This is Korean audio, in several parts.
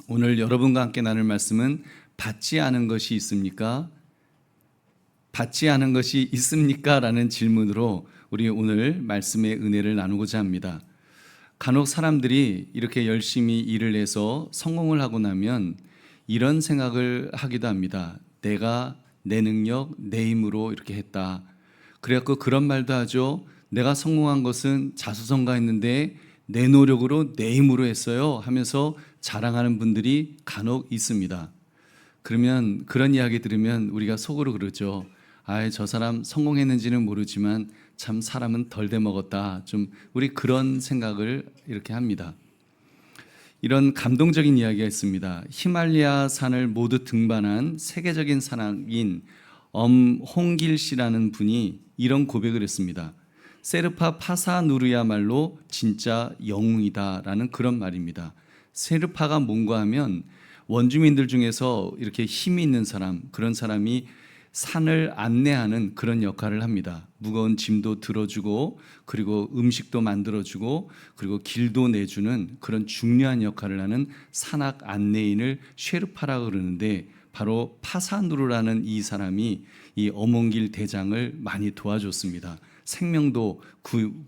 오늘 여러분과 함께 나눌 말씀은 받지 않은 것이 있습니까? 받지 않은 것이 있습니까? 라는 질문으로 우리 오늘 말씀의 은혜를 나누고자 합니다. 간혹 사람들이 이렇게 열심히 일을 해서 성공을 하고 나면 이런 생각을 하기도 합니다. 내가 내 능력, 내 힘으로 이렇게 했다. 그래갖고 그런 말도 하죠. 내가 성공한 것은 자수성가했는데 내 노력으로 내 힘으로 했어요 하면서 자랑하는 분들이 간혹 있습니다. 그러면 그런 이야기 들으면 우리가 속으로 그러죠. 저 사람 성공했는지는 모르지만 참 사람은 덜 돼 먹었다. 좀 우리 그런 생각을 이렇게 합니다. 이런 감동적인 이야기가 있습니다. 히말라야 산을 모두 등반한 세계적인 산악인 엄홍길 씨라는 분이 이런 고백을 했습니다. 세르파 파사누르야말로 진짜 영웅이다라는 그런 말입니다. 세르파가 뭔가 하면 원주민들 중에서 이렇게 힘이 있는 사람, 그런 사람이 산을 안내하는 그런 역할을 합니다. 무거운 짐도 들어주고 그리고 음식도 만들어주고 그리고 길도 내주는 그런 중요한 역할을 하는 산악 안내인을 쉐르파라고 그러는데, 바로 파사누르라는 이 사람이 이 어몽길 대장을 많이 도와줬습니다. 생명도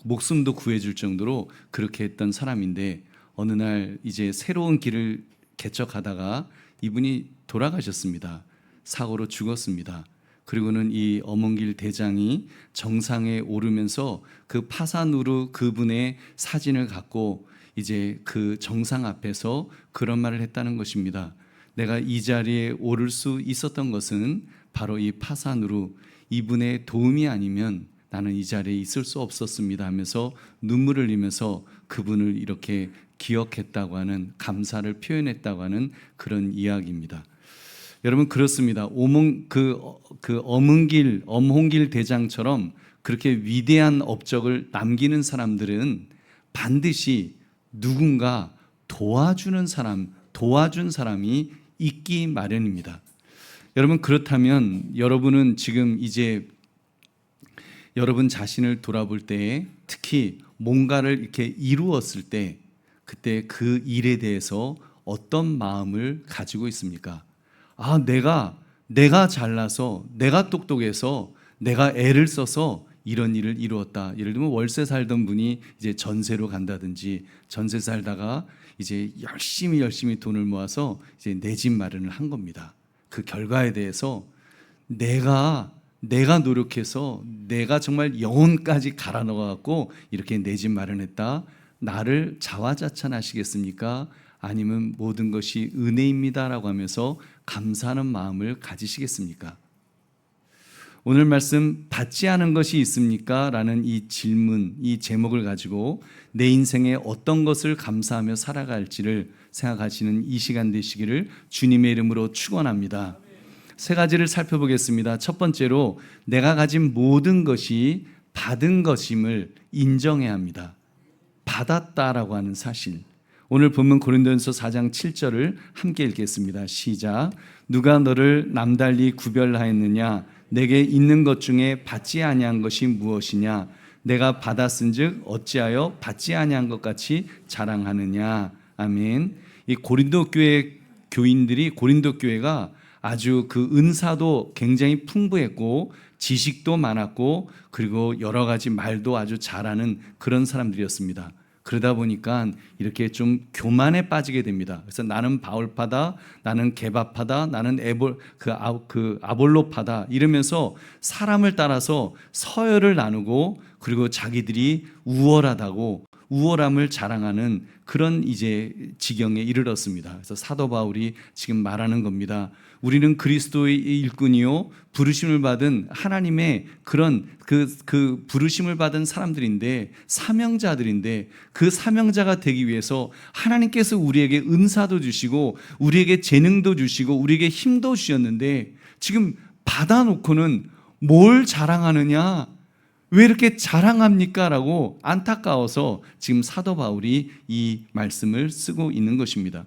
목숨도 구해줄 정도로 그렇게 했던 사람인데, 어느 날 이제 새로운 길을 개척하다가 이분이 돌아가셨습니다. 사고로 죽었습니다. 그리고는 이 어몽길 대장이 정상에 오르면서 그 파사누르 그분의 사진을 갖고 이제 그 정상 앞에서 그런 말을 했다는 것입니다. 내가 이 자리에 오를 수 있었던 것은 바로 이 파사누르 이분의 도움이 아니면 나는 이 자리에 있을 수 없었습니다 하면서 눈물을 흘리면서 그분을 이렇게 기억했다고 하는, 감사를 표현했다고 하는 그런 이야기입니다. 여러분, 그렇습니다. 엄홍길 대장처럼 그렇게 위대한 업적을 남기는 사람들은 반드시 누군가 도와준 사람이 있기 마련입니다. 여러분, 그렇다면 여러분은 지금 이제 여러분 자신을 돌아볼 때, 특히 뭔가를 이렇게 이루었을 때 그때 그 일에 대해서 어떤 마음을 가지고 있습니까? 내가 잘나서, 내가 똑똑해서, 내가 애를 써서 이런 일을 이루었다. 예를 들면 월세 살던 분이 이제 전세로 간다든지, 전세 살다가 이제 열심히 돈을 모아서 이제 내 집 마련을 한 겁니다. 그 결과에 대해서 내가 노력해서 내가 정말 영혼까지 갈아 넣어갖고 이렇게 내 집 마련했다. 나를 자화자찬하시겠습니까? 아니면 모든 것이 은혜입니다라고 하면서 감사하는 마음을 가지시겠습니까? 오늘 말씀 받지 않은 것이 있습니까? 라는 이 질문, 이 제목을 가지고 내 인생에 어떤 것을 감사하며 살아갈지를 생각하시는 이 시간 되시기를 주님의 이름으로 축원합니다. 세 가지를 살펴보겠습니다. 첫 번째로, 내가 가진 모든 것이 받은 것임을 인정해야 합니다. 받았다라고 하는 사실. 오늘 본문 고린도전서 4장 7절을 함께 읽겠습니다. 시작. 누가 너를 남달리 구별하였느냐? 내게 있는 것 중에 받지 아니한 것이 무엇이냐? 내가 받았은즉 어찌하여 받지 아니한 것 같이 자랑하느냐? 아멘. 이 고린도 교회 교인들이, 고린도 교회가 아주 그 은사도 굉장히 풍부했고 지식도 많았고 그리고 여러 가지 말도 아주 잘하는 그런 사람들이었습니다. 그러다 보니까 이렇게 좀 교만에 빠지게 됩니다. 그래서 나는 바울파다, 나는 게바파다, 나는 아볼로파다 이러면서 사람을 따라서 서열을 나누고, 그리고 자기들이 우월함을 자랑하는 그런 이제 지경에 이르렀습니다. 그래서 사도 바울이 지금 말하는 겁니다. 우리는 그리스도의 일꾼이요 부르심을 받은 하나님의 그런 그 부르심을 받은 사람들인데, 사명자들인데, 그 사명자가 되기 위해서 하나님께서 우리에게 은사도 주시고 우리에게 재능도 주시고 우리에게 힘도 주셨는데 지금 받아놓고는 뭘 자랑하느냐? 왜 이렇게 자랑합니까? 라고 안타까워서 지금 사도 바울이 이 말씀을 쓰고 있는 것입니다.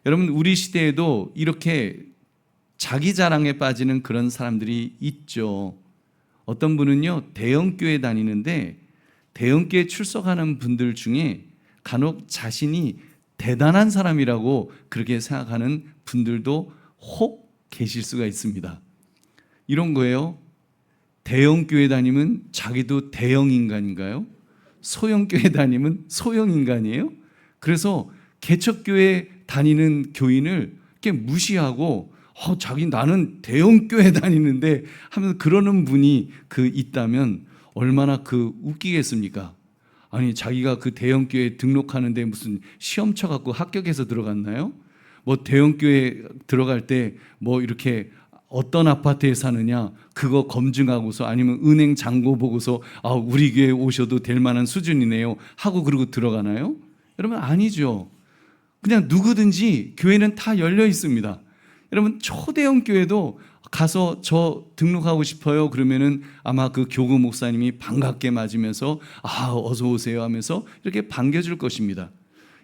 여러분, 우리 시대에도 이렇게 자기 자랑에 빠지는 그런 사람들이 있죠. 어떤 분은요, 대형교회 다니는데 대형교회 출석하는 분들 중에 간혹 자신이 대단한 사람이라고 그렇게 생각하는 분들도 혹 계실 수가 있습니다. 이런 거예요. 대형 교회 다니면 자기도 대형 인간인가요? 소형 교회 다니면 소형 인간이에요? 그래서 개척교회 다니는 교인을 이렇게 무시하고 자기 나는 대형 교회 다니는데 하면서 그러는 분이 있다면 얼마나 웃기겠습니까? 아니 자기가 대형 교회 등록하는데 무슨 시험 쳐갖고 합격해서 들어갔나요? 뭐 대형 교회 들어갈 때 뭐 이렇게 어떤 아파트에 사느냐 그거 검증하고서 아니면 은행 잔고 보고서 우리 교회 오셔도 될 만한 수준이네요 하고 그러고 들어가나요? 여러분 아니죠. 그냥 누구든지 교회는 다 열려 있습니다. 여러분 초대형 교회도 가서 저 등록하고 싶어요 그러면은 아마 교구 목사님이 반갑게 맞으면서 어서 오세요 하면서 이렇게 반겨줄 것입니다.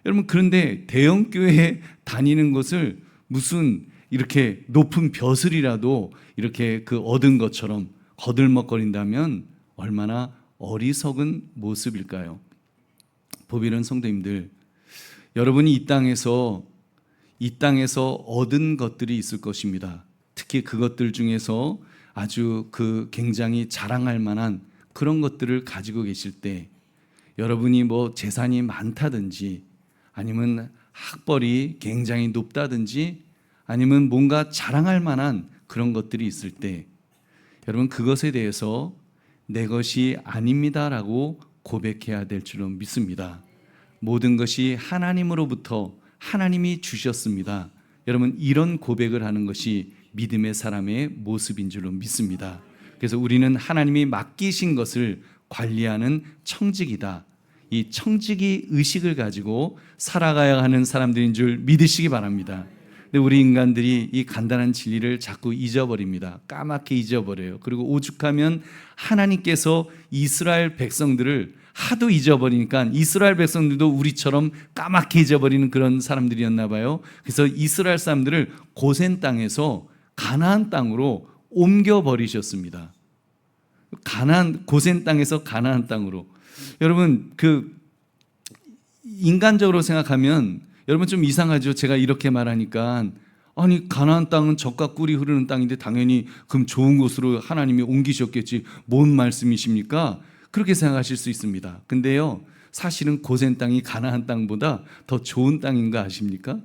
여러분 그런데 대형 교회에 다니는 것을 무슨 이렇게 높은 벼슬이라도 이렇게 얻은 것처럼 거들먹거린다면 얼마나 어리석은 모습일까요? 보비는 성도님들, 여러분이 이 땅에서 얻은 것들이 있을 것입니다. 특히 그것들 중에서 아주 굉장히 자랑할 만한 그런 것들을 가지고 계실 때 여러분이 뭐 재산이 많다든지 아니면 학벌이 굉장히 높다든지 아니면 뭔가 자랑할 만한 그런 것들이 있을 때 여러분 그것에 대해서 내 것이 아닙니다라고 고백해야 될 줄로 믿습니다. 모든 것이 하나님으로부터 하나님이 주셨습니다. 여러분 이런 고백을 하는 것이 믿음의 사람의 모습인 줄로 믿습니다. 그래서 우리는 하나님이 맡기신 것을 관리하는 청직이다. 이 청지기 의식을 가지고 살아가야 하는 사람들인 줄 믿으시기 바랍니다. 근데 우리 인간들이 이 간단한 진리를 자꾸 잊어버립니다. 까맣게 잊어버려요. 그리고 오죽하면 하나님께서 이스라엘 백성들을 하도 잊어버리니까 이스라엘 백성들도 우리처럼 까맣게 잊어버리는 그런 사람들이었나 봐요. 그래서 이스라엘 사람들을 고센 땅에서 가나안 땅으로 옮겨버리셨습니다. 고센 땅에서 가나안 땅으로. 여러분 인간적으로 생각하면 여러분 좀 이상하죠. 제가 이렇게 말하니까 아니 가나안 땅은 젖과 꿀이 흐르는 땅인데 당연히 그럼 좋은 곳으로 하나님이 옮기셨겠지. 뭔 말씀이십니까? 그렇게 생각하실 수 있습니다. 근데요 사실은 고센 땅이 가나안 땅보다 더 좋은 땅인 거 아십니까?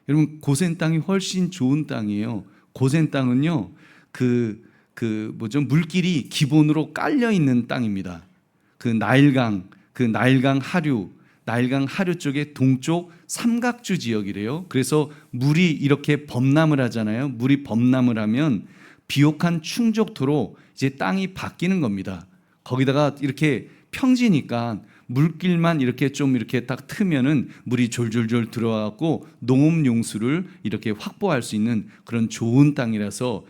여러분 고센 땅이 훨씬 좋은 땅이에요. 고센 땅은요 물길이 기본으로 깔려 있는 땅입니다. 나일강 하류 쪽의 동쪽 삼각주 지역이래요. 그래서 물이 이렇게 범람을 하잖아요. 물이 범람을 하면 비옥한 충족토로 이제 땅이 바뀌는 겁니다. 거기다가 이렇게 평지니까 물길만 이렇게 좀 이렇게 딱 트면은 물이 졸졸졸 들어와갖고 농업 용수를 이렇게 확보할 수 있는 그런 좋은 땅이라서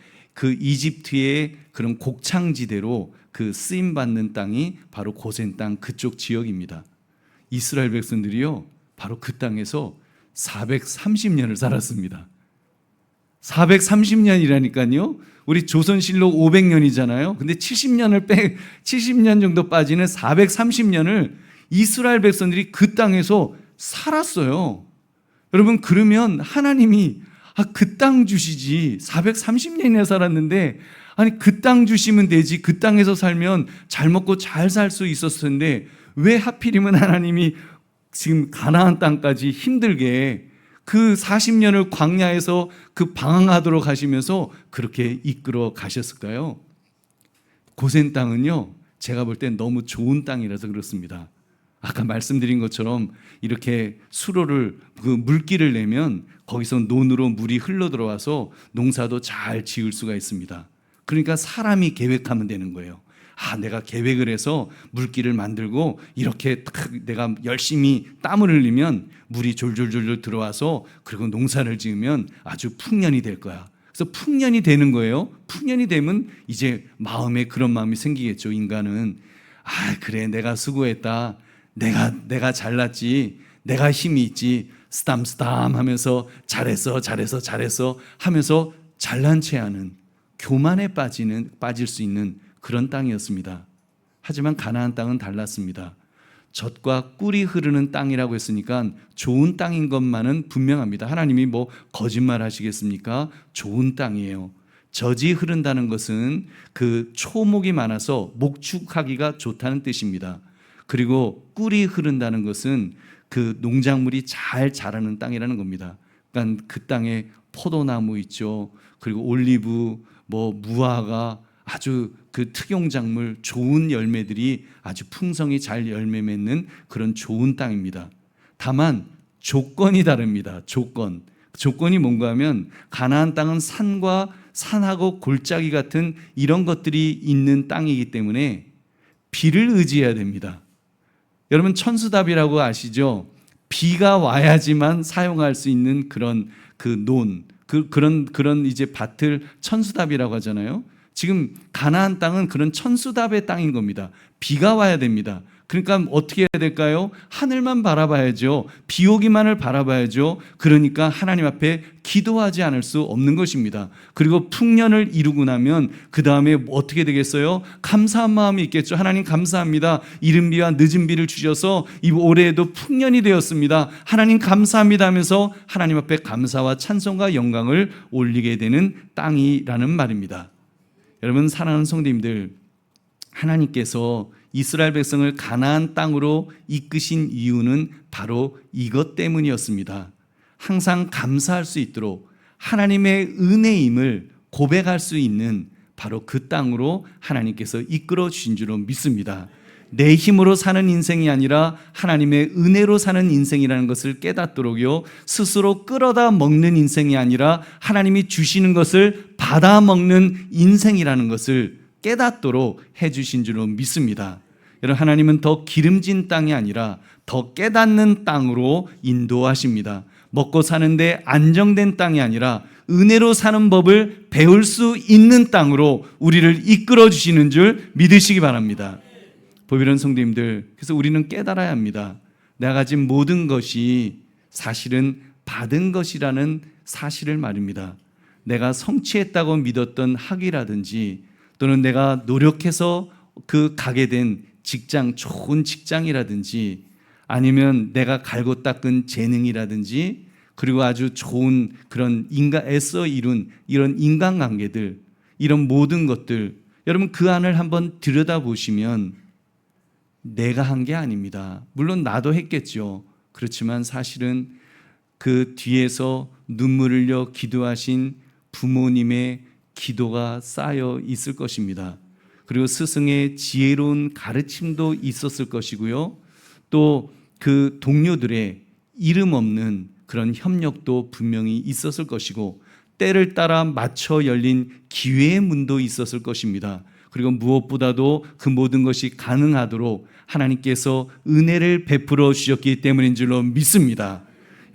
이집트의 그런 곡창지대로 쓰임 받는 땅이 바로 고센 땅 그쪽 지역입니다. 이스라엘 백성들이요 바로 그 땅에서 430년을 살았습니다. 430년이라니까요. 우리 조선실록 500년이잖아요. 근데 70년 정도 빠지는 430년을 이스라엘 백성들이 그 땅에서 살았어요. 여러분 그러면 하나님이 그 땅 주시지 430년이나 살았는데 아니 그 땅 주시면 되지 그 땅에서 살면 잘 먹고 잘 살 수 있었을 텐데 왜 하필이면 하나님이 지금 가나안 땅까지 힘들게 40년을 광야에서 방황하도록 하시면서 그렇게 이끌어 가셨을까요? 고센 땅은요 제가 볼 땐 너무 좋은 땅이라서 그렇습니다. 아까 말씀드린 것처럼 이렇게 수로를 물길을 내면 거기서 논으로 물이 흘러 들어와서 농사도 잘 지을 수가 있습니다. 그러니까 사람이 계획하면 되는 거예요. 내가 계획을 해서 물길을 만들고 이렇게 내가 열심히 땀을 흘리면 물이 졸졸졸 들어와서 그리고 농사를 지으면 아주 풍년이 될 거야. 그래서 풍년이 되는 거예요. 풍년이 되면 이제 마음에 그런 마음이 생기겠죠. 인간은 그래 내가 수고했다. 내가 잘났지. 내가 힘이 있지. 스담 하면서 잘했어 하면서 잘난 체하는 교만에 빠질 수 있는 그런 땅이었습니다. 하지만 가나안 땅은 달랐습니다. 젖과 꿀이 흐르는 땅이라고 했으니까 좋은 땅인 것만은 분명합니다. 하나님이 뭐 거짓말 하시겠습니까? 좋은 땅이에요. 젖이 흐른다는 것은 그 초목이 많아서 목축하기가 좋다는 뜻입니다. 그리고 꿀이 흐른다는 것은 그 농작물이 잘 자라는 땅이라는 겁니다. 그러니까 그 땅에 포도나무 있죠. 그리고 올리브, 무화과, 아주 그 특용작물, 좋은 열매들이 아주 풍성히 잘 열매 맺는 그런 좋은 땅입니다. 다만 조건이 다릅니다. 조건이 뭔가 하면 가나안 땅은 산하고 골짜기 같은 이런 것들이 있는 땅이기 때문에 비를 의지해야 됩니다. 여러분 천수답이라고 아시죠? 비가 와야지만 사용할 수 있는 그런 그런 이제 밭을 천수답이라고 하잖아요. 지금 가나안 땅은 그런 천수답의 땅인 겁니다. 비가 와야 됩니다. 그러니까 어떻게 해야 될까요? 하늘만 바라봐야죠. 비 오기만을 바라봐야죠. 그러니까 하나님 앞에 기도하지 않을 수 없는 것입니다. 그리고 풍년을 이루고 나면 그 다음에 어떻게 되겠어요? 감사한 마음이 있겠죠. 하나님 감사합니다. 이른 비와 늦은 비를 주셔서 이 올해에도 풍년이 되었습니다. 하나님 감사합니다 하면서 하나님 앞에 감사와 찬송과 영광을 올리게 되는 땅이라는 말입니다. 여러분 사랑하는 성도님들, 하나님께서 이스라엘 백성을 가나안 땅으로 이끄신 이유는 바로 이것 때문이었습니다. 항상 감사할 수 있도록 하나님의 은혜임을 고백할 수 있는 바로 그 땅으로 하나님께서 이끌어 주신 줄로 믿습니다. 내 힘으로 사는 인생이 아니라 하나님의 은혜로 사는 인생이라는 것을 깨닫도록요, 스스로 끌어다 먹는 인생이 아니라 하나님이 주시는 것을 받아 먹는 인생이라는 것을 깨닫도록 해주신 줄로 믿습니다. 여러분 하나님은 더 기름진 땅이 아니라 더 깨닫는 땅으로 인도하십니다. 먹고 사는데 안정된 땅이 아니라 은혜로 사는 법을 배울 수 있는 땅으로 우리를 이끌어 주시는 줄 믿으시기 바랍니다. 보비론 성도님들, 그래서 우리는 깨달아야 합니다. 내가 가진 모든 것이 사실은 받은 것이라는 사실을 말입니다. 내가 성취했다고 믿었던 학위라든지 또는 내가 노력해서 가게 된 직장, 좋은 직장이라든지 아니면 내가 갈고 닦은 재능이라든지 그리고 아주 좋은 그런 애써 이룬 이런 인간관계들, 이런 모든 것들, 여러분 그 안을 한번 들여다보시면 내가 한 게 아닙니다. 물론 나도 했겠죠. 그렇지만 사실은 그 뒤에서 눈물 흘려 기도하신 부모님의 기도가 쌓여 있을 것입니다. 그리고 스승의 지혜로운 가르침도 있었을 것이고요. 또 그 동료들의 이름 없는 그런 협력도 분명히 있었을 것이고 때를 따라 맞춰 열린 기회의 문도 있었을 것입니다. 그리고 무엇보다도 그 모든 것이 가능하도록 하나님께서 은혜를 베풀어 주셨기 때문인 줄로 믿습니다.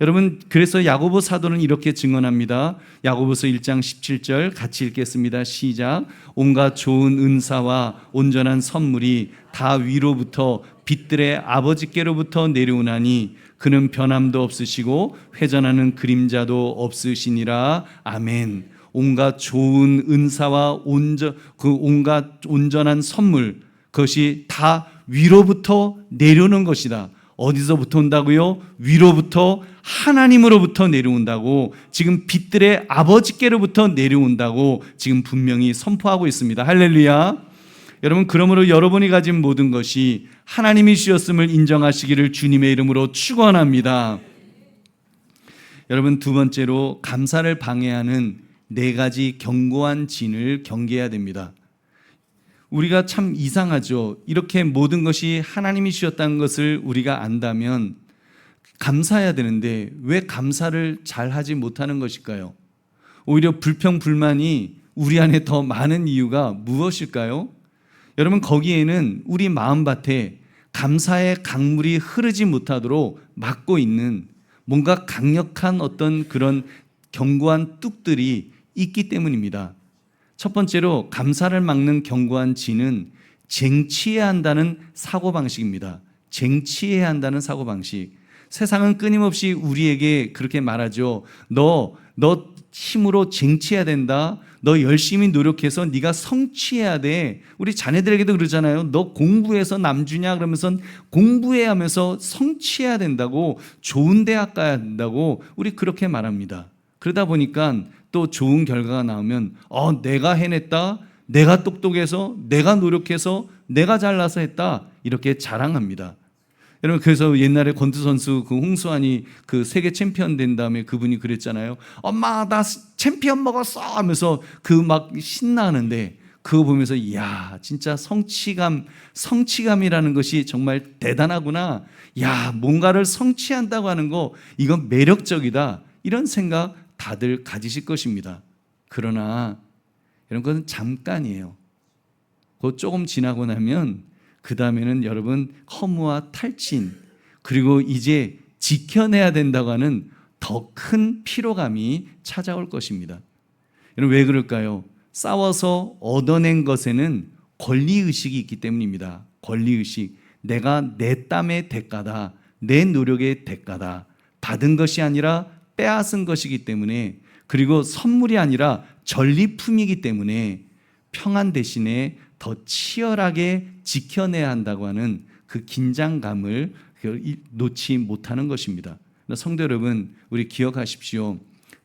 여러분 그래서 야고보 사도는 이렇게 증언합니다. 야고보서 1장 17절 같이 읽겠습니다. 시작. 온갖 좋은 은사와 온전한 선물이 다 위로부터 빛들의 아버지께로부터 내려오나니 그는 변함도 없으시고 회전하는 그림자도 없으시니라. 아멘. 온갖 좋은 은사와 온갖 온전한 선물, 그것이 다 위로부터 내려오는 것이다. 어디서부터 온다고요? 위로부터, 하나님으로부터 내려온다고, 지금 빛들의 아버지께로부터 내려온다고 지금 분명히 선포하고 있습니다. 할렐루야. 여러분 그러므로 여러분이 가진 모든 것이 하나님이 주셨음을 인정하시기를 주님의 이름으로 축원합니다. 여러분 두 번째로 감사를 방해하는 4가지 견고한 진을 경계해야 됩니다. 우리가 참 이상하죠. 이렇게 모든 것이 하나님이 주셨다는 것을 우리가 안다면 감사해야 되는데 왜 감사를 잘 하지 못하는 것일까요? 오히려 불평불만이 우리 안에 더 많은 이유가 무엇일까요? 여러분 거기에는 우리 마음밭에 감사의 강물이 흐르지 못하도록 막고 있는 뭔가 강력한 어떤 그런 견고한 뚝들이 있기 때문입니다. 첫 번째로 감사를 막는 견고한 진은 쟁취해야 한다는 사고방식입니다. 쟁취해야 한다는 사고방식. 세상은 끊임없이 우리에게 그렇게 말하죠. 너 힘으로 쟁취해야 된다. 너 열심히 노력해서 네가 성취해야 돼. 우리 자녀들에게도 그러잖아요. 너 공부해서 남주냐 그러면서 공부해야 하면서 성취해야 된다고, 좋은 대학 가야 된다고 우리 그렇게 말합니다. 그러다 보니까 또 좋은 결과가 나오면 내가 해냈다, 내가 똑똑해서, 내가 노력해서, 내가 잘나서 했다, 이렇게 자랑합니다. 여러분, 그래서 옛날에 권투 선수 그 홍수환이 그 세계 챔피언 된 다음에 그분이 그랬잖아요. 엄마 나 챔피언 먹었어 하면서 그 막 신나는데, 그거 보면서 이야, 진짜 성취감이라는 것이 정말 대단하구나. 야, 뭔가를 성취한다고 하는 거, 이건 매력적이다, 이런 생각 다들 가지실 것입니다. 그러나 이런 것은 잠깐이에요. 그 조금 지나고 나면 그 다음에는 여러분 허무와 탈진, 그리고 이제 지켜내야 된다고 하는 더 큰 피로감이 찾아올 것입니다. 여러분, 왜 그럴까요? 싸워서 얻어낸 것에는 권리의식이 있기 때문입니다. 권리의식. 내가 내 땀의 대가다, 내 노력의 대가다. 받은 것이 아니라 빼앗은 것이기 때문에, 그리고 선물이 아니라 전리품이기 때문에 평안 대신에 더 치열하게 지켜내야 한다고 하는 그 긴장감을 놓지 못하는 것입니다. 성도 여러분, 우리 기억하십시오.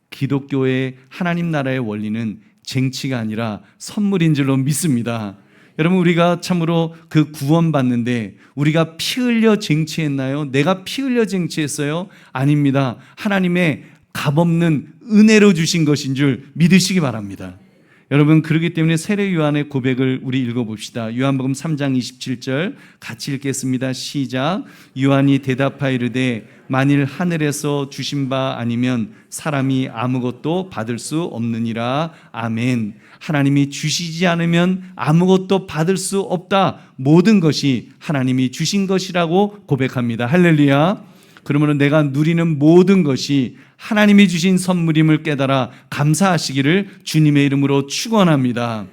기독교의 하나님 나라의 원리는 쟁취가 아니라 선물인 줄로 믿습니다. 여러분, 우리가 참으로 그 구원받는데 우리가 피 흘려 쟁취했나요? 내가 피 흘려 쟁취했어요? 아닙니다. 하나님의 값없는 은혜로 주신 것인 줄 믿으시기 바랍니다. 여러분, 그렇기 때문에 세례 요한의 고백을 우리 읽어봅시다. 요한복음 3장 27절 같이 읽겠습니다. 시작. 요한이 대답하여 이르되 만일 하늘에서 주신 바 아니면 사람이 아무것도 받을 수 없느니라. 아멘. 하나님이 주시지 않으면 아무것도 받을 수 없다. 모든 것이 하나님이 주신 것이라고 고백합니다. 할렐루야. 그러면 내가 누리는 모든 것이 하나님이 주신 선물임을 깨달아 감사하시기를 주님의 이름으로 축원합니다.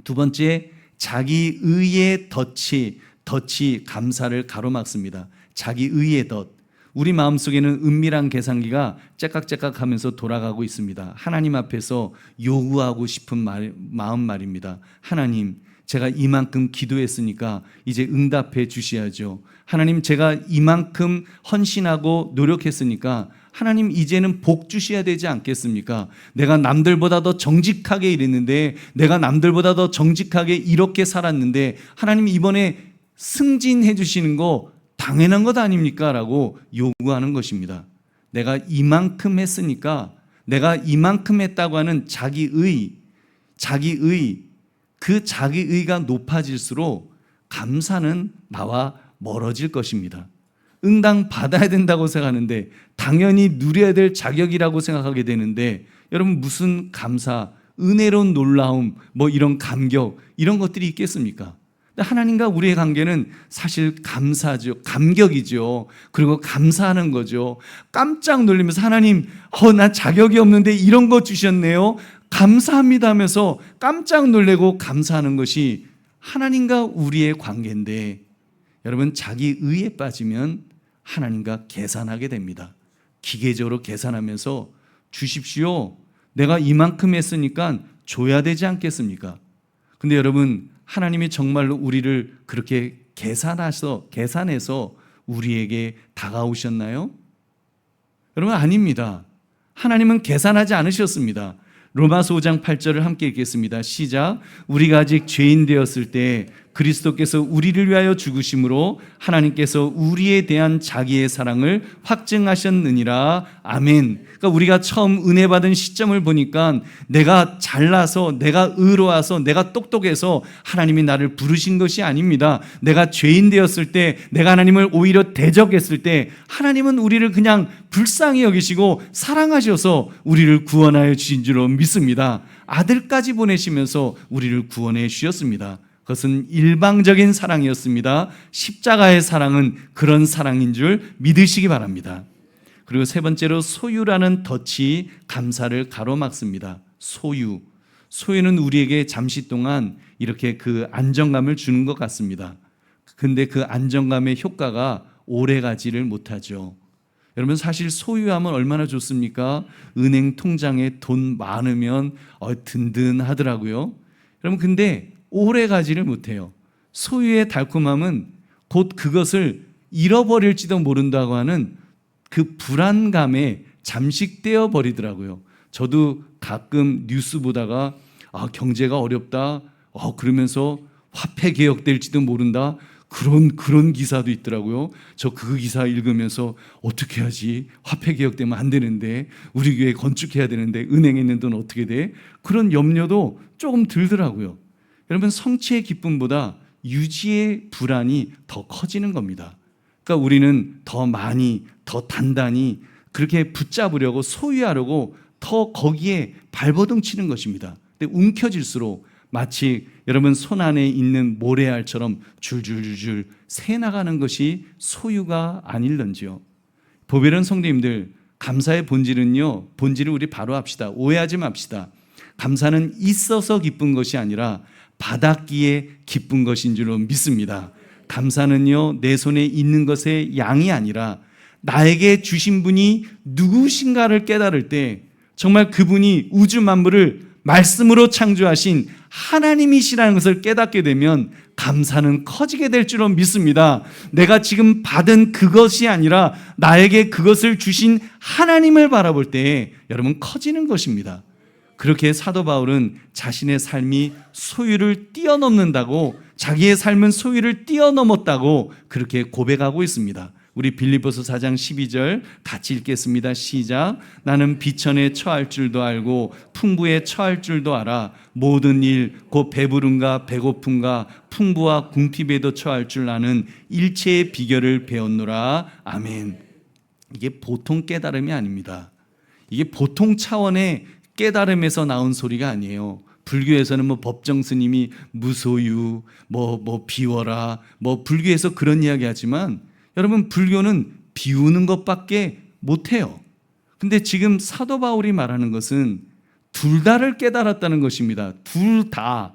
두 번째, 자기 의의 덫이 감사를 가로막습니다. 자기 의의 덫. 우리 마음속에는 은밀한 계산기가 째깍째깍 하면서 돌아가고 있습니다. 하나님 앞에서 요구하고 싶은 마음 말입니다. 하나님, 제가 이만큼 기도했으니까 이제 응답해 주셔야죠. 하나님, 제가 이만큼 헌신하고 노력했으니까 하나님 이제는 복 주셔야 되지 않겠습니까? 내가 남들보다 더 정직하게 일했는데, 내가 남들보다 더 정직하게 이렇게 살았는데 하나님 이번에 승진해 주시는 거 당연한 것 아닙니까? 라고 요구하는 것입니다. 내가 이만큼 했으니까, 내가 이만큼 했다고 하는 자기의, 그 자기의가 높아질수록 감사는 나와 멀어질 것입니다. 응당 받아야 된다고 생각하는데, 당연히 누려야 될 자격이라고 생각하게 되는데, 여러분 무슨 감사, 은혜로운 놀라움, 이런 감격, 이런 것들이 있겠습니까? 하나님과 우리의 관계는 사실 감사죠. 감격이죠. 그리고 감사하는 거죠. 깜짝 놀라면서 하나님, 나 자격이 없는데 이런 거 주셨네요. 감사합니다 하면서 깜짝 놀래고 감사하는 것이 하나님과 우리의 관계인데, 여러분 자기 의에 빠지면 하나님과 계산하게 됩니다. 기계적으로 계산하면서 주십시오. 내가 이만큼 했으니까 줘야 되지 않겠습니까? 근데 여러분, 하나님이 정말로 우리를 그렇게 계산해서 우리에게 다가오셨나요? 여러분, 아닙니다. 하나님은 계산하지 않으셨습니다. 로마서 5장 8절을 함께 읽겠습니다. 시작. 우리가 아직 죄인 되었을 때 그리스도께서 우리를 위하여 죽으심으로 하나님께서 우리에 대한 자기의 사랑을 확증하셨느니라. 아멘. 그러니까 우리가 처음 은혜 받은 시점을 보니까 내가 잘나서, 내가 의로워서, 내가 똑똑해서 하나님이 나를 부르신 것이 아닙니다. 내가 죄인 되었을 때, 내가 하나님을 오히려 대적했을 때 하나님은 우리를 그냥 불쌍히 여기시고 사랑하셔서 우리를 구원하여 주신 줄로 믿습니다. 아들까지 보내시면서 우리를 구원해 주셨습니다. 그것은 일방적인 사랑이었습니다. 십자가의 사랑은 그런 사랑인 줄 믿으시기 바랍니다. 그리고 세 번째로 소유라는 덫이 감사를 가로막습니다. 소유는 우리에게 잠시 동안 이렇게 그 안정감을 주는 것 같습니다. 근데 그 안정감의 효과가 오래 가지를 못하죠. 여러분 사실 소유하면 얼마나 좋습니까? 은행 통장에 돈 많으면 든든하더라고요. 여러분 근데 오래 가지를 못해요. 소유의 달콤함은 곧 그것을 잃어버릴지도 모른다고 하는 그 불안감에 잠식되어 버리더라고요. 저도 가끔 뉴스 보다가 경제가 어렵다. 그러면서 화폐 개혁될지도 모른다. 그런 기사도 있더라고요. 저 그 기사 읽으면서 어떻게 하지? 화폐 개혁되면 안 되는데, 우리 교회 건축해야 되는데 은행에 있는 돈 어떻게 돼? 그런 염려도 조금 들더라고요. 여러분 성취의 기쁨보다 유지의 불안이 더 커지는 겁니다. 그러니까 우리는 더 많이, 더 단단히 그렇게 붙잡으려고 소유하려고 더 거기에 발버둥 치는 것입니다. 근데 움켜질수록 마치 여러분 손 안에 있는 모래알처럼 줄줄줄줄 새나가는 것이 소유가 아닐런지요. 보배로운 성도님들, 감사의 본질은요, 본질을 우리 바로 합시다. 오해하지 맙시다. 감사는 있어서 기쁜 것이 아니라 받았기에 기쁜 것인 줄로 믿습니다. 감사는요, 내 손에 있는 것의 양이 아니라 나에게 주신 분이 누구신가를 깨달을 때 정말 그분이 우주 만물을 말씀으로 창조하신 하나님이시라는 것을 깨닫게 되면 감사는 커지게 될 줄로 믿습니다. 내가 지금 받은 그것이 아니라 나에게 그것을 주신 하나님을 바라볼 때 여러분 커지는 것입니다. 그렇게 사도 바울은 자신의 삶이 소유를 뛰어넘는다고, 자기의 삶은 소유를 뛰어넘었다고 그렇게 고백하고 있습니다. 우리 빌립보서 4장 12절 같이 읽겠습니다. 시작. 나는 비천에 처할 줄도 알고 풍부에 처할 줄도 알아. 모든 일 곧 배부름과 배고픔과 풍부와 궁핍에도 처할 줄 아는 일체의 비결을 배웠노라. 아멘. 이게 보통 깨달음이 아닙니다. 이게 보통 차원의 깨달음에서 나온 소리가 아니에요. 불교에서는 법정 스님이 무소유, 비워라, 불교에서 그런 이야기 하지만 여러분 불교는 비우는 것밖에 못해요. 근데 지금 사도 바울이 말하는 것은 둘 다를 깨달았다는 것입니다. 둘 다.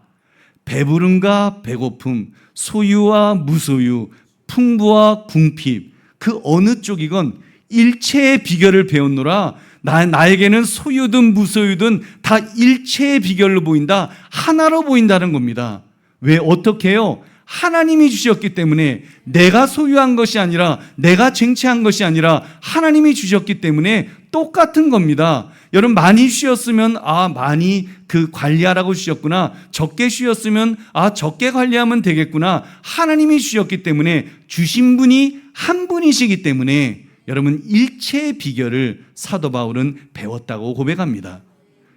배부름과 배고픔, 소유와 무소유, 풍부와 궁핍, 그 어느 쪽이건 일체의 비결을 배웠노라. 나에게는 소유든 무소유든 다 일체의 비결로 보인다. 하나로 보인다는 겁니다. 왜 어떻게 해요? 하나님이 주셨기 때문에, 내가 소유한 것이 아니라, 내가 쟁취한 것이 아니라 하나님이 주셨기 때문에 똑같은 겁니다. 여러분 많이 쉬었으면 많이 관리하라고 주셨구나. 적게 쉬었으면 적게 관리하면 되겠구나. 하나님이 주셨기 때문에, 주신 분이 한 분이시기 때문에 여러분 일체의 비결을 사도 바울은 배웠다고 고백합니다.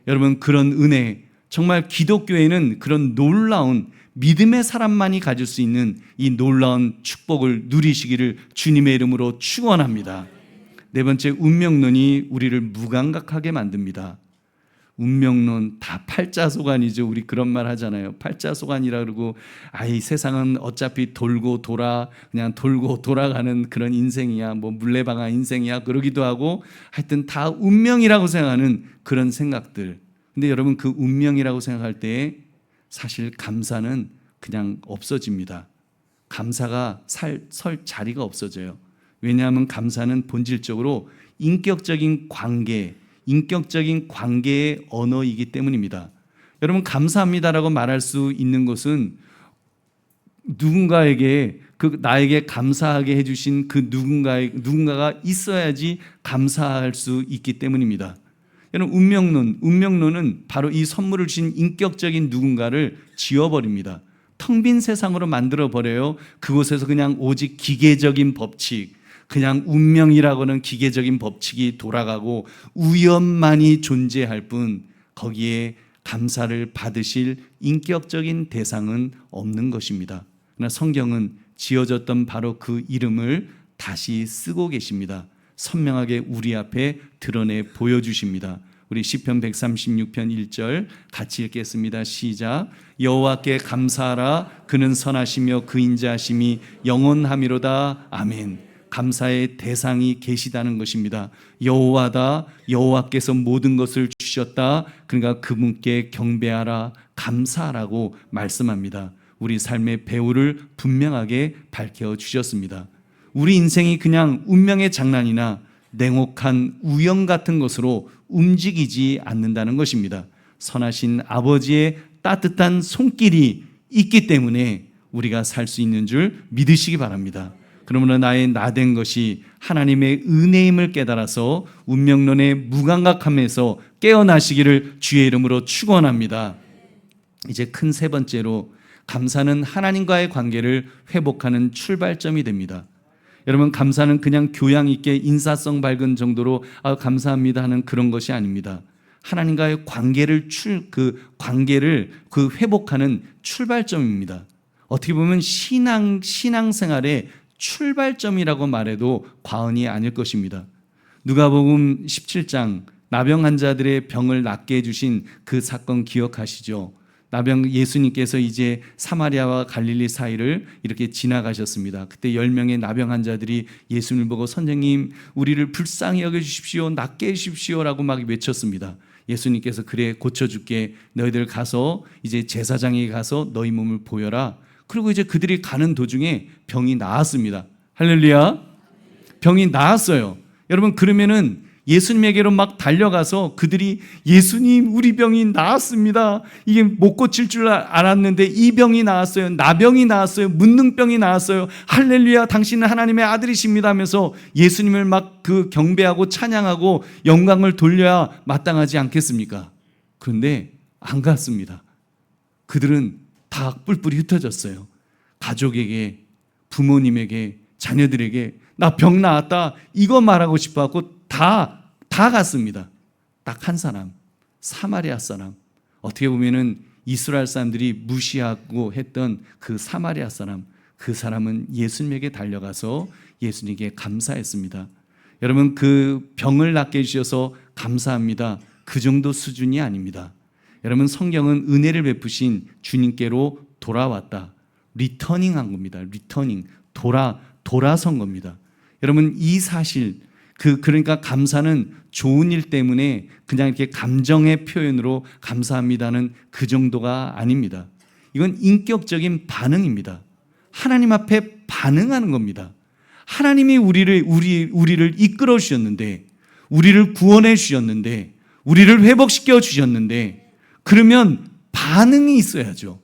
여러분 그런 은혜, 정말 기독교에는 그런 놀라운 믿음의 사람만이 가질 수 있는 이 놀라운 축복을 누리시기를 주님의 이름으로 축원합니다. 네 번째, 운명론이 우리를 무감각하게 만듭니다. 운명론 다 팔자소관이죠. 우리 그런 말 하잖아요. 팔자소관이라 그러고 이 세상은 어차피 돌고 돌아가는 그런 인생이야. 물레방아 인생이야. 그러기도 하고 하여튼 다 운명이라고 생각하는 그런 생각들. 근데 여러분 그 운명이라고 생각할 때 사실 감사는 그냥 없어집니다. 감사가 설 자리가 없어져요. 왜냐하면 감사는 본질적으로 인격적인 관계의 언어이기 때문입니다. 여러분 감사합니다라고 말할 수 있는 것은 누군가에게 나에게 감사하게 해주신 그 누군가가 있어야지 감사할 수 있기 때문입니다. 여러분 운명론은 바로 이 선물을 주신 인격적인 누군가를 지워버립니다. 텅 빈 세상으로 만들어버려요. 그곳에서 그냥 오직 기계적인 법칙, 그냥 운명이라고는 기계적인 법칙이 돌아가고 우연만이 존재할 뿐 거기에 감사를 받으실 인격적인 대상은 없는 것입니다. 그러나 성경은 지어졌던 바로 그 이름을 다시 쓰고 계십니다. 선명하게 우리 앞에 드러내 보여주십니다. 우리 시편 136편 1절 같이 읽겠습니다. 시작. 여호와께 감사하라. 그는 선하시며 그 인자하심이 영원하미로다. 아멘. 감사의 대상이 계시다는 것입니다. 여호와다. 여호와께서 모든 것을 주셨다. 그러니까 그분께 경배하라, 감사하라고 말씀합니다. 우리 삶의 배후를 분명하게 밝혀주셨습니다. 우리 인생이 그냥 운명의 장난이나 냉혹한 우연 같은 것으로 움직이지 않는다는 것입니다. 선하신 아버지의 따뜻한 손길이 있기 때문에 우리가 살 수 있는 줄 믿으시기 바랍니다. 그러므로 나의 나된 것이 하나님의 은혜임을 깨달아서 운명론의 무감각함에서 깨어나시기를 주의 이름으로 축원합니다. 이제 큰 세 번째로, 감사는 하나님과의 관계를 회복하는 출발점이 됩니다. 여러분, 감사는 그냥 교양 있게 인사성 밝은 정도로 감사합니다 하는 그런 것이 아닙니다. 하나님과의 관계를 회복하는 출발점입니다. 어떻게 보면 신앙생활의 출발점이라고 말해도 과언이 아닐 것입니다. 누가복음 17장 나병 환자들의 병을 낫게 해주신 그 사건 기억하시죠? 예수님께서 이제 사마리아와 갈릴리 사이를 이렇게 지나가셨습니다. 그때 10명의 나병 환자들이 예수님을 보고 선생님, 우리를 불쌍히 여겨주십시오, 낫게 해주십시오 라고 막 외쳤습니다. 예수님께서 그래, 고쳐줄게, 너희들 가서 이제 제사장에게 가서 너희 몸을 보여라. 그리고 이제 그들이 가는 도중에 병이 나았습니다. 할렐루야. 병이 나았어요. 여러분, 그러면은 예수님에게로 막 달려가서 그들이 예수님, 우리 병이 나았습니다. 이게 못 고칠 줄 알았는데 이 병이 나았어요. 나병이 나았어요. 문능병이 나았어요. 할렐루야, 당신은 하나님의 아들이십니다 하면서 예수님을 막 경배하고 찬양하고 영광을 돌려야 마땅하지 않겠습니까? 그런데 안 갔습니다. 그들은 다 뿔뿔이 흩어졌어요. 가족에게, 부모님에게, 자녀들에게 나 병 나았다 이거 말하고 싶어갖고 다 갔습니다. 딱 한 사람, 사마리아 사람. 어떻게 보면은 이스라엘 사람들이 무시하고 했던 그 사마리아 사람, 그 사람은 예수님에게 달려가서 예수님께 감사했습니다. 여러분, 그 병을 낫게 해주셔서 감사합니다, 그 정도 수준이 아닙니다. 여러분, 성경은 은혜를 베푸신 주님께로 돌아왔다, 리터닝한 겁니다. 리터닝, 돌아선 겁니다. 여러분, 이 사실, 그러니까 감사는 좋은 일 때문에 그냥 이렇게 감정의 표현으로 감사합니다는 그 정도가 아닙니다. 이건 인격적인 반응입니다. 하나님 앞에 반응하는 겁니다. 하나님이 우리를 이끌어 주셨는데, 우리를 구원해 주셨는데, 우리를 회복시켜 주셨는데, 그러면 반응이 있어야죠.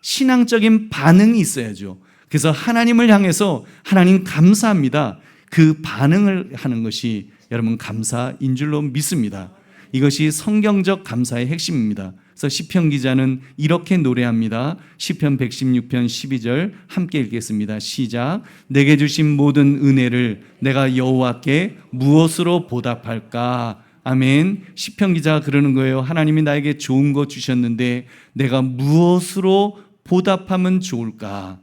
신앙적인 반응이 있어야죠. 그래서 하나님을 향해서 하나님 감사합니다, 그 반응을 하는 것이 여러분 감사인 줄로 믿습니다. 이것이 성경적 감사의 핵심입니다. 그래서 시편 기자는 이렇게 노래합니다. 시편 116편 12절 함께 읽겠습니다. 시작. 내게 주신 모든 은혜를 내가 여호와께 무엇으로 보답할까? 아멘. 시편 기자가 그러는 거예요. 하나님이 나에게 좋은 거 주셨는데 내가 무엇으로 보답하면 좋을까?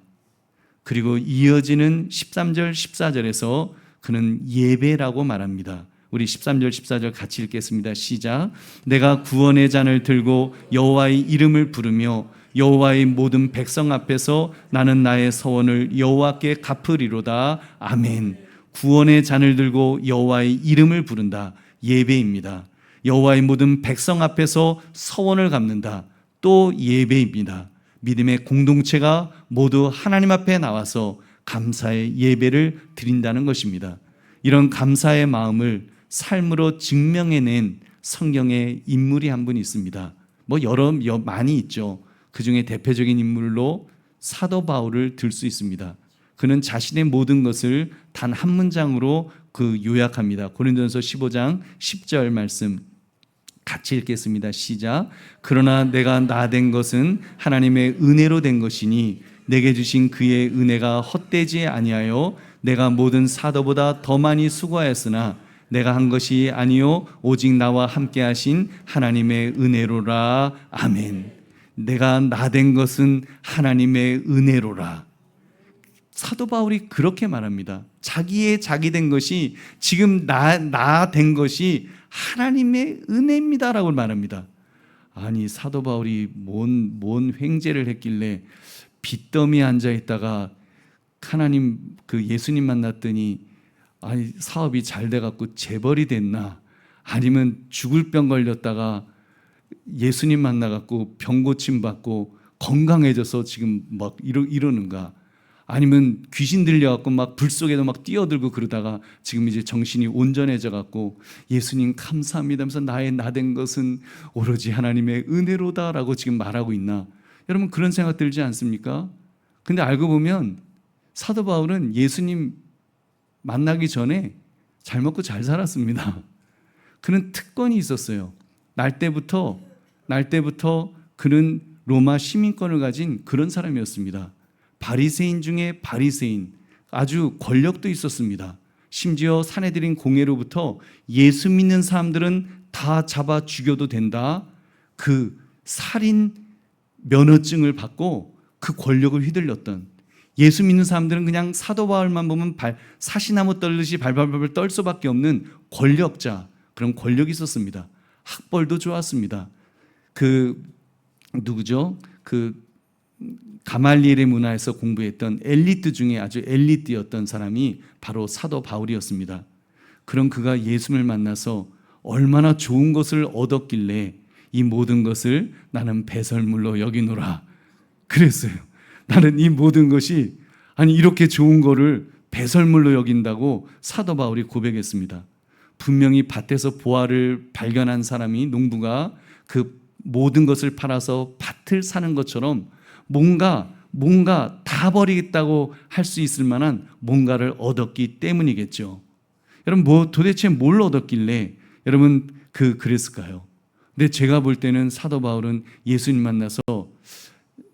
그리고 이어지는 13절 14절에서 그는 예배라고 말합니다. 우리 13절 14절 같이 읽겠습니다. 시작. 내가 구원의 잔을 들고 여호와의 이름을 부르며 여호와의 모든 백성 앞에서 나는 나의 서원을 여호와께 갚으리로다. 아멘. 구원의 잔을 들고 여호와의 이름을 부른다. 예배입니다. 여호와의 모든 백성 앞에서 서원을 갚는다. 또 예배입니다. 믿음의 공동체가 모두 하나님 앞에 나와서 감사의 예배를 드린다는 것입니다. 이런 감사의 마음을 삶으로 증명해낸 성경의 인물이 한 분 있습니다. 많이 있죠. 그 중에 대표적인 인물로 사도 바울을 들 수 있습니다. 그는 자신의 모든 것을 단 한 문장으로 요약합니다. 고린도전서 15장 10절 말씀 같이 읽겠습니다. 시작. 그러나 내가 나된 것은 하나님의 은혜로 된 것이니 내게 주신 그의 은혜가 헛되지 아니하여 내가 모든 사도보다 더 많이 수고하였으나 내가 한 것이 아니요 오직 나와 함께 하신 하나님의 은혜로라. 아멘. 내가 나된 것은 하나님의 은혜로라. 사도 바울이 그렇게 말합니다. 자기 된 것이, 지금 나 된 것이 하나님의 은혜입니다라고 말합니다. 아니, 사도 바울이 뭔 횡재를 했길래 빚더미에 앉아 있다가 하나님 예수님 만났더니 사업이 잘 돼갖고 재벌이 됐나, 아니면 죽을 병 걸렸다가 예수님 만나갖고 병 고침 받고 건강해져서 지금 막 이러는가? 아니면 귀신 들려갖고 막 불 속에도 막 뛰어들고 그러다가 지금 이제 정신이 온전해져 갖고 예수님 감사합니다 하면서 나의 나된 것은 오로지 하나님의 은혜로다라고 지금 말하고 있나? 여러분 그런 생각 들지 않습니까? 근데 알고 보면 사도 바울은 예수님 만나기 전에 잘 먹고 잘 살았습니다. 그는 특권이 있었어요. 날 때부터 그는 로마 시민권을 가진 그런 사람이었습니다. 바리새인 중에 바리새인, 아주 권력도 있었습니다. 심지어 사내들인 공회로부터 예수 믿는 사람들은 다 잡아 죽여도 된다, 그 살인 면허증을 받고 그 권력을 휘둘렸던, 예수 믿는 사람들은 그냥 사도 바울만 보면 사시나무 떨듯이 발발발 떨 수밖에 없는 권력자, 그런 권력이 있었습니다. 학벌도 좋았습니다. 누구죠? 가말리엘의 문화에서 공부했던 엘리트 중에 아주 엘리트였던 사람이 바로 사도 바울이었습니다. 그런 그가 예수님을 만나서 얼마나 좋은 것을 얻었길래 이 모든 것을 나는 배설물로 여기노라 그랬어요. 나는 이 모든 것이 이렇게 좋은 거를 배설물로 여긴다고 사도 바울이 고백했습니다. 분명히 밭에서 보화를 발견한 사람이, 농부가 그 모든 것을 팔아서 밭을 사는 것처럼 뭔가 다 버리겠다고 할 수 있을 만한 뭔가를 얻었기 때문이겠죠. 여러분 도대체 뭘 얻었길래 여러분 그랬을까요? 근데 제가 볼 때는 사도 바울은 예수님 만나서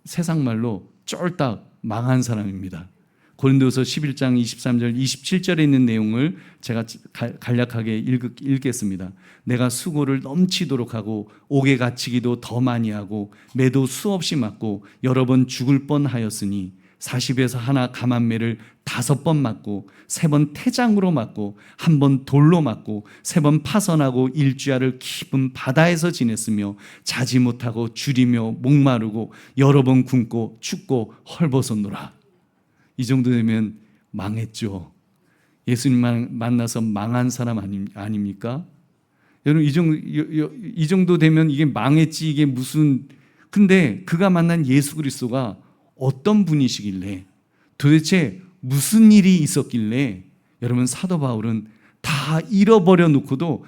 세상 말로 쫄딱 망한 사람입니다. 고린도서 11장 23절 27절에 있는 내용을 제가 간략하게 읽겠습니다. 내가 수고를 넘치도록 하고 옥에 갇히기도 더 많이 하고 매도 수없이 맞고 여러 번 죽을 뻔하였으니 40에서 하나 감한매를 5번 맞고 3번 태장으로 맞고 1번 돌로 맞고 3번 파선하고 일주야를 깊은 바다에서 지냈으며 자지 못하고 줄이며 목마르고 여러 번 굶고 춥고 헐벗었노라. 이 정도 되면 망했죠. 예수님 만나서 망한 사람 아닙니까? 여러분 이 정도 되면 이게 망했지, 이게 무슨. 근데 그가 만난 예수 그리스도가 어떤 분이시길래, 도대체 무슨 일이 있었길래 여러분 사도 바울은 다 잃어버려 놓고도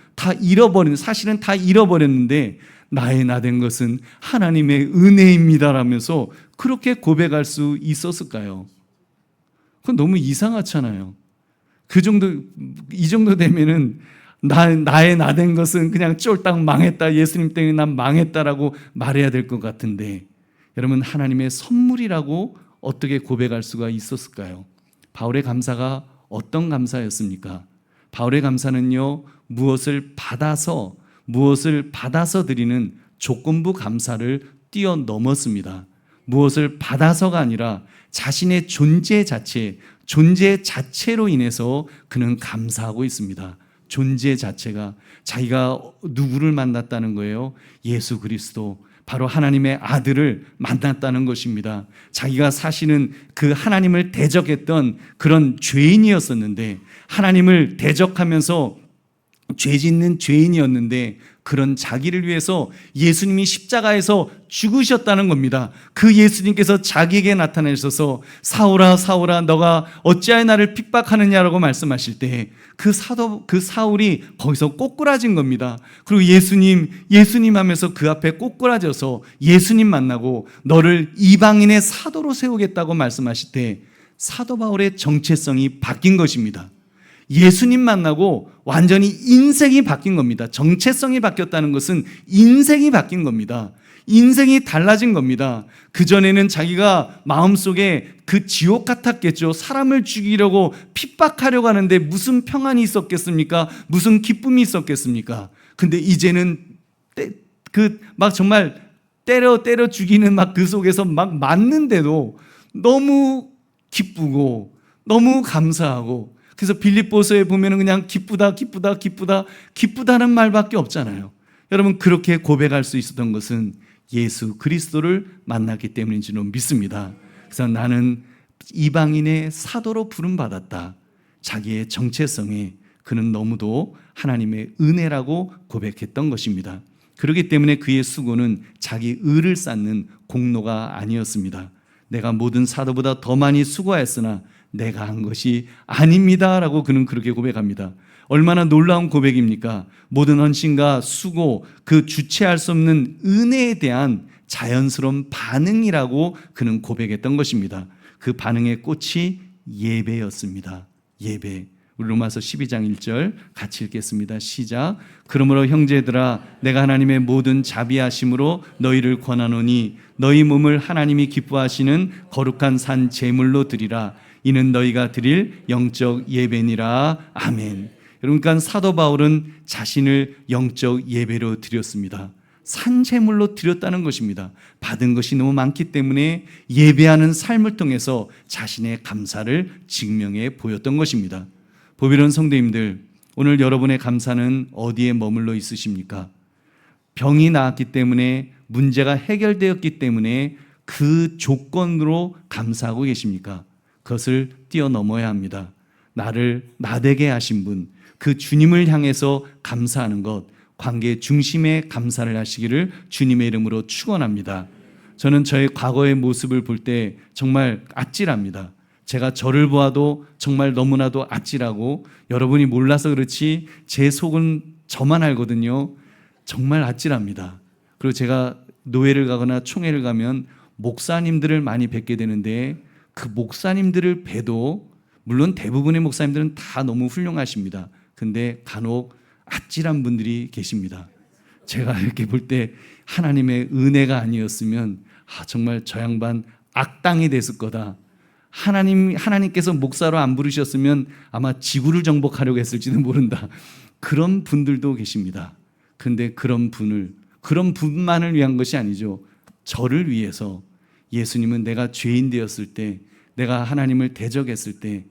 사실은 다 잃어버렸는데 나의 나된 것은 하나님의 은혜입니다라면서 그렇게 고백할 수 있었을까요? 그건 너무 이상하잖아요. 이 정도 되면은 나의 나된 것은 그냥 쫄딱 망했다, 예수님 때문에 난 망했다라고 말해야 될 것 같은데, 여러분 하나님의 선물이라고 어떻게 고백할 수가 있었을까요? 바울의 감사가 어떤 감사였습니까? 바울의 감사는요, 무엇을 받아서 드리는 조건부 감사를 뛰어넘었습니다. 무엇을 받아서가 아니라 자신의 존재 자체로 인해서 그는 감사하고 있습니다. 존재 자체가, 자기가 누구를 만났다는 거예요? 예수 그리스도, 바로 하나님의 아들을 만났다는 것입니다. 자기가 사실은 그 하나님을 대적했던 그런 죄인이었었는데, 하나님을 대적하면서 죄 짓는 죄인이었는데, 그런 자기를 위해서 예수님이 십자가에서 죽으셨다는 겁니다. 그 예수님께서 자기에게 나타나셔서 사울아 사울아 너가 어찌하여 나를 핍박하느냐라고 말씀하실 때 그 사울이 거기서 꼬꾸라진 겁니다. 그리고 예수님 하면서 그 앞에 꼬꾸라져서 예수님 만나고 너를 이방인의 사도로 세우겠다고 말씀하실 때 사도 바울의 정체성이 바뀐 것입니다. 예수님 만나고 완전히 인생이 바뀐 겁니다. 정체성이 바뀌었다는 것은 인생이 바뀐 겁니다. 인생이 달라진 겁니다. 그전에는 자기가 마음속에 그 지옥 같았겠죠. 사람을 죽이려고 핍박하려고 하는데 무슨 평안이 있었겠습니까? 무슨 기쁨이 있었겠습니까? 근데 이제는 막 정말 때려 죽이는 막 그 속에서 막 맞는데도 너무 기쁘고 너무 감사하고, 그래서 빌립보서에 보면 그냥 기쁘다는 말밖에 없잖아요. 여러분 그렇게 고백할 수 있었던 것은 예수 그리스도를 만났기 때문인 줄 믿습니다. 그래서 나는 이방인의 사도로 부름받았다. 자기의 정체성에 그는 너무도 하나님의 은혜라고 고백했던 것입니다. 그렇기 때문에 그의 수고는 자기 의를 쌓는 공로가 아니었습니다. 내가 모든 사도보다 더 많이 수고하였으나 내가 한 것이 아닙니다 라고 그는 그렇게 고백합니다. 얼마나 놀라운 고백입니까? 모든 헌신과 수고, 그 주체할 수 없는 은혜에 대한 자연스러운 반응이라고 그는 고백했던 것입니다. 그 반응의 꽃이 예배였습니다. 예배. 우리 로마서 12장 1절 같이 읽겠습니다. 시작. 그러므로 형제들아 내가 하나님의 모든 자비하심으로 너희를 권하노니 너희 몸을 하나님이 기뻐하시는 거룩한 산 제물로 드리라. 이는 너희가 드릴 영적 예배니라. 아멘. 여러분, 그러니까 사도 바울은 자신을 영적 예배로 드렸습니다. 산제물로 드렸다는 것입니다. 받은 것이 너무 많기 때문에 예배하는 삶을 통해서 자신의 감사를 증명해 보였던 것입니다. 보배로운 성도님들, 오늘 여러분의 감사는 어디에 머물러 있으십니까? 병이 나았기 때문에, 문제가 해결되었기 때문에 그 조건으로 감사하고 계십니까? 그것을 뛰어넘어야 합니다. 나를 나되게 하신 분, 그 주님을 향해서 감사하는 것, 관계 중심의 감사를 하시기를 주님의 이름으로 축원합니다. 저는 저의 과거의 모습을 볼 때 정말 아찔합니다. 제가 저를 보아도 정말 너무나도 아찔하고, 여러분이 몰라서 그렇지 제 속은 저만 알거든요. 정말 아찔합니다. 그리고 제가 노회를 가거나 총회를 가면 목사님들을 많이 뵙게 되는데, 그 목사님들을 뵈도 물론 대부분의 목사님들은 다 너무 훌륭하십니다. 근데 간혹 아찔한 분들이 계십니다. 제가 이렇게 볼 때 하나님의 은혜가 아니었으면 정말 저 양반 악당이 됐을 거다. 하나님께서 목사로 안 부르셨으면 아마 지구를 정복하려고 했을지도 모른다. 그런 분들도 계십니다. 근데 그런 분만을 위한 것이 아니죠. 저를 위해서 예수님은 내가 죄인 되었을 때, 내가 하나님을 대적했을 때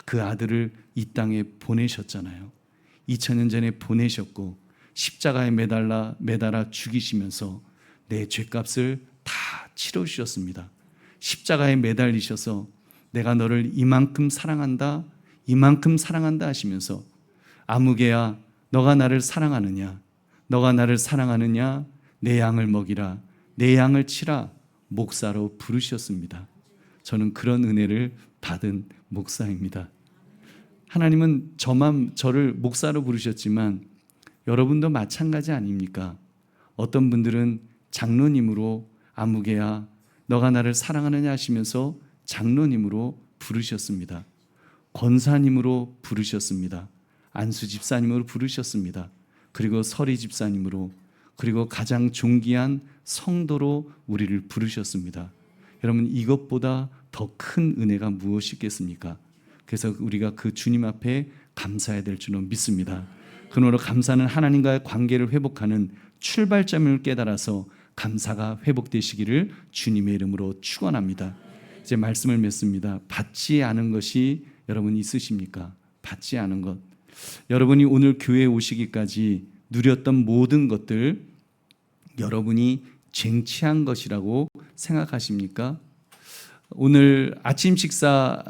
그 아들을 이 땅에 보내셨잖아요. 2000년 전에 보내셨고 십자가에 매달아 죽이시면서 내 죄값을 다 치러주셨습니다. 십자가에 매달리셔서 내가 너를 이만큼 사랑한다 하시면서, 아무개야 너가 나를 사랑하느냐, 너가 나를 사랑하느냐, 내 양을 먹이라, 내 양을 치라, 목사로 부르셨습니다. 저는 그런 은혜를 받은 목사입니다. 하나님은 저를 목사로 부르셨지만 여러분도 마찬가지 아닙니까? 어떤 분들은 장로님으로 아무개야 너가 나를 사랑하느냐 하시면서 장로님으로 부르셨습니다. 권사님으로 부르셨습니다. 안수 집사님으로 부르셨습니다. 그리고 서리 집사님으로, 그리고 가장 존귀한 성도로 우리를 부르셨습니다. 여러분, 이것보다 더 큰 은혜가 무엇이 있겠습니까? 그래서 우리가 그 주님 앞에 감사해야 될 줄로 믿습니다. 그러므로 감사는 하나님과의 관계를 회복하는 출발점을 깨달아서 감사가 회복되시기를 주님의 이름으로 축원합니다. 이제 말씀을 맺습니다. 받지 않은 것이 여러분 있으십니까? 받지 않은 것. 여러분이 오늘 교회에 오시기까지 누렸던 모든 것들 여러분이 쟁취한 것이라고 생각하십니까? 오늘 아침 식사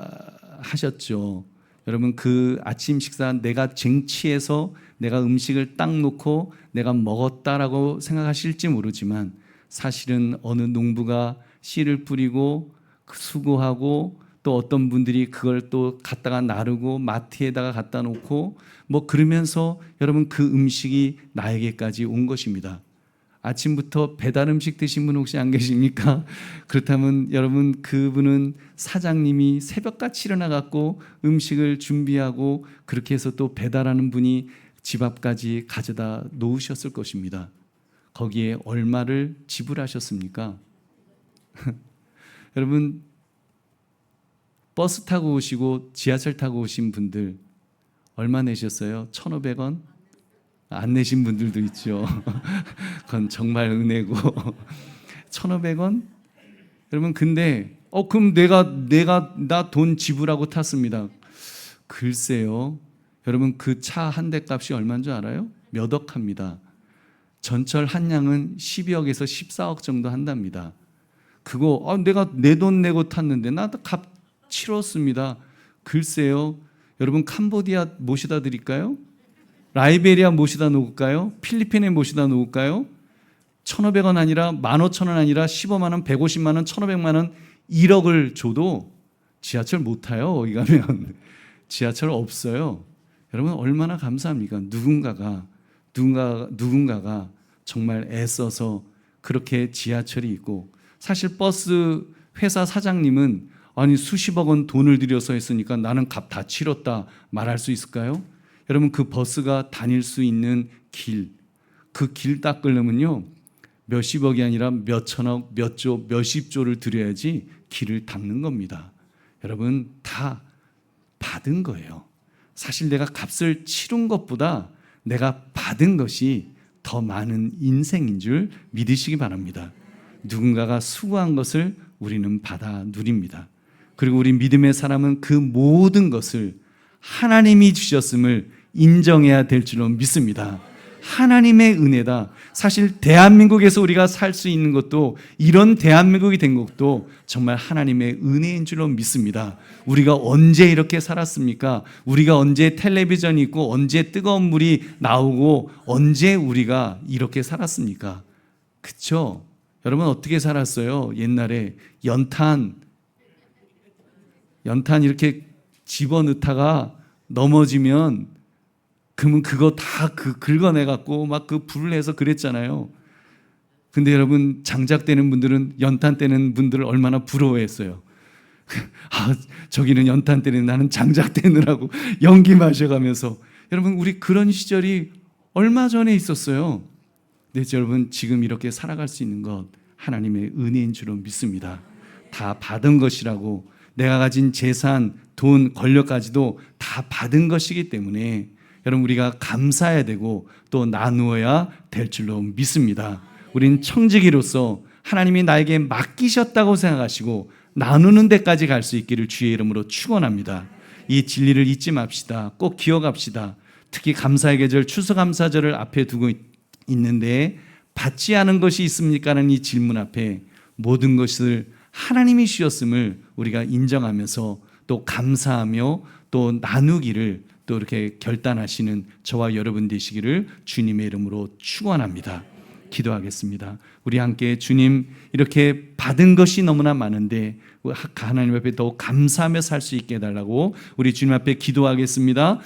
하셨죠? 여러분, 그 아침 식사 내가 쟁취해서 내가 음식을 딱 놓고 내가 먹었다라고 생각하실지 모르지만, 사실은 어느 농부가 씨를 뿌리고 수고하고, 또 어떤 분들이 그걸 또 갖다가 나르고 마트에다가 갖다 놓고 그러면서 여러분 그 음식이 나에게까지 온 것입니다. 아침부터 배달 음식 드신 분 혹시 안 계십니까? 그렇다면 여러분, 그분은 사장님이 새벽같이 일어나갖고 음식을 준비하고 그렇게 해서 또 배달하는 분이 집 앞까지 가져다 놓으셨을 것입니다. 거기에 얼마를 지불하셨습니까? 여러분, 버스 타고 오시고 지하철 타고 오신 분들 얼마 내셨어요? 1,500원? 안 내신 분들도 있죠. 그건 정말 은혜고. 1,500원? 여러분, 근데 그럼 나 돈 지불하고 탔습니다. 글쎄요. 여러분, 그 차 한 대 값이 얼마인 줄 알아요? 몇 억 합니다. 전철 한 량은 12억에서 14억 정도 한답니다. 그거 내가 내 돈 내고 탔는데 나도 값 치렀습니다. 글쎄요. 여러분, 캄보디아 모시다 드릴까요? 라이베리아 모시다 놓을까요? 필리핀에 모시다 놓을까요? 1,500원 아니라 15,000원 아니라 15만 원, 150만 원, 1,500만 원 1억을 줘도 지하철 못 타요. 거기 가면 지하철 없어요. 여러분 얼마나 감사합니까? 누군가가 정말 애써서 그렇게 지하철이 있고, 사실 버스 회사 사장님은 아니 수십억 원 돈을 들여서 했으니까 나는 값 다 치렀다 말할 수 있을까요? 여러분 그 버스가 다닐 수 있는 길, 그 길 닦으려면요 몇십억이 아니라 몇천억, 몇 조, 몇십 조를 들여야지 길을 닦는 겁니다. 여러분 다 받은 거예요. 사실 내가 값을 치른 것보다 내가 받은 것이 더 많은 인생인 줄 믿으시기 바랍니다. 누군가가 수고한 것을 우리는 받아 누립니다. 그리고 우리 믿음의 사람은 그 모든 것을 하나님이 주셨음을 인정해야 될 줄로 믿습니다. 하나님의 은혜다. 사실 대한민국에서 우리가 살 수 있는 것도, 이런 대한민국이 된 것도 정말 하나님의 은혜인 줄로 믿습니다. 우리가 언제 이렇게 살았습니까? 우리가 언제 텔레비전이 있고 언제 뜨거운 물이 나오고 언제 우리가 이렇게 살았습니까? 그쵸? 여러분 어떻게 살았어요? 옛날에 연탄 이렇게 집어넣다가 넘어지면 그러면 그거 다 긁어내 갖고 막 그 불을 해서 그랬잖아요. 근데 여러분 장작되는 분들은, 연탄 떼는 분들을 얼마나 부러워했어요. 아, 저기는 연탄 떼는, 나는 장작 떼느라고 연기 마셔가면서. 여러분 우리 그런 시절이 얼마 전에 있었어요. 네, 여러분 지금 이렇게 살아갈 수 있는 것 하나님의 은혜인 줄로 믿습니다. 다 받은 것이라고, 내가 가진 재산, 돈, 권력까지도 다 받은 것이기 때문에 여러분 우리가 감사해야 되고 또 나누어야 될 줄로 믿습니다. 우린 청지기로서 하나님이 나에게 맡기셨다고 생각하시고 나누는 데까지 갈 수 있기를 주의 이름으로 축원합니다. 이 진리를 잊지 맙시다. 꼭 기억합시다. 특히 감사의 계절, 추수감사절을 앞에 두고 있는데 받지 않은 것이 있습니까? 라는 이 질문 앞에 모든 것을 하나님이 주셨음을 우리가 인정하면서 또 감사하며 또 나누기를 또 이렇게 결단하시는 저와 여러분 되시기를 주님의 이름으로 축원합니다. 기도하겠습니다. 우리 함께 주님, 이렇게 받은 것이 너무나 많은데 하나님 앞에 더 감사하며 살 수 있게 해달라고 우리 주님 앞에 기도하겠습니다.